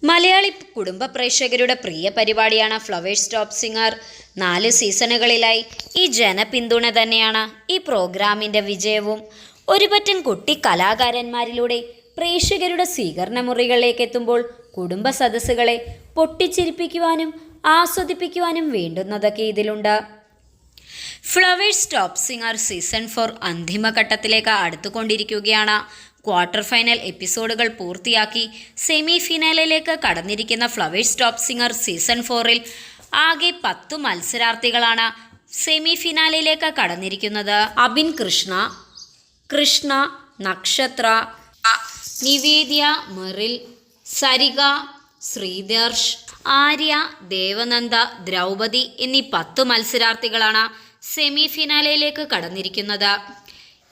മലയാളി കുടുംബ പ്രേക്ഷകരുടെ പ്രിയ പരിപാടിയാണ് ഫ്ലവേഴ്സ് ടോപ്പ് സിംഗർ. 4 സീസണുകളിലായി ഈ ജനപിന്തുണ തന്നെയാണ് ഈ പ്രോഗ്രാമിൻ്റെ വിജയവും. ഒരുപറ്റം കുട്ടി കലാകാരന്മാരിലൂടെ പ്രേക്ഷകരുടെ സ്വീകരണ മുറികളിലേക്ക് എത്തുമ്പോൾ കുടുംബ സദസ്സുകളെ പൊട്ടിച്ചിരിപ്പിക്കുവാനും ആസ്വദിപ്പിക്കുവാനും വേണ്ടുന്നതൊക്കെ ഇതിലുണ്ട്. ഫ്ലവേഴ്സ് ടോപ്പ് സിംഗർ സീസൺ 4 അന്തിമഘട്ടത്തിലേക്ക് അടുത്തുകൊണ്ടിരിക്കുകയാണ്. ക്വാർട്ടർ ഫൈനൽ എപ്പിസോഡുകൾ പൂർത്തിയാക്കി സെമി ഫിനാലിലേക്ക് കടന്നിരിക്കുന്ന ഫ്ലവേഴ്സ് ടോപ്പ് സിംഗർ സീസൺ 4-ൽ ആകെ 10 മത്സരാർത്ഥികളാണ് സെമി ഫിനാലിലേക്ക് കടന്നിരിക്കുന്നത്. അബിൻ കൃഷ്ണ, നക്ഷത്ര, നിവേദ്യ, മെറിൽ, സരിക, ശ്രീദർശ്, ആര്യ, ദേവനന്ദ, ദ്രൗപദി എന്നീ 10 മത്സരാർത്ഥികളാണ് സെമി ഫിനാലയിലേക്ക് കടന്നിരിക്കുന്നത്.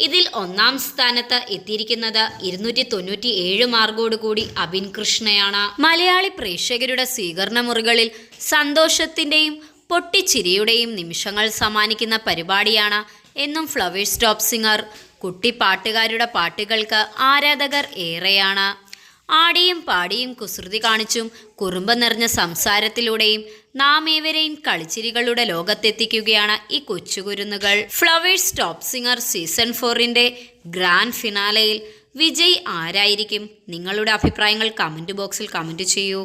ഇതിൽ 1-ാം സ്ഥാനത്ത് എത്തിയിരിക്കുന്നത് 297 മാർക്കോടുകൂടി അബിൻ കൃഷ്ണയാണ്. മലയാളി പ്രേക്ഷകരുടെ സ്വീകരണ മുറികളിൽ സന്തോഷത്തിൻ്റെയും പൊട്ടിച്ചിരിയുടെയും നിമിഷങ്ങൾ സമ്മാനിക്കുന്ന പരിപാടിയാണ് എന്നും ഫ്ലവേഴ്സ് ടോപ്പ് സിംഗർ. കുട്ടി പാട്ടുകാരുടെ പാട്ടുകൾക്ക് ആരാധകർ ഏറെയാണ്. ആടിയും പാടിയും കുസൃതി കാണിച്ചും കുറുമ്പ് നിറഞ്ഞ സംസാരത്തിലൂടെയും നാം ഏവരെയും കളിച്ചിരികളുടെ ലോകത്തെത്തിക്കുകയാണ് ഈ കൊച്ചുകുരുന്നുകൾ. ഫ്ലവേഴ്സ് ടോപ്പ് സിംഗർ സീസൺ 4-ന്റെ ഗ്രാൻഡ് ഫിനാലയിൽ വിജയ് ആരായിരിക്കും? നിങ്ങളുടെ അഭിപ്രായങ്ങൾ കമൻറ്റ് ബോക്സിൽ കമൻറ്റ് ചെയ്യൂ.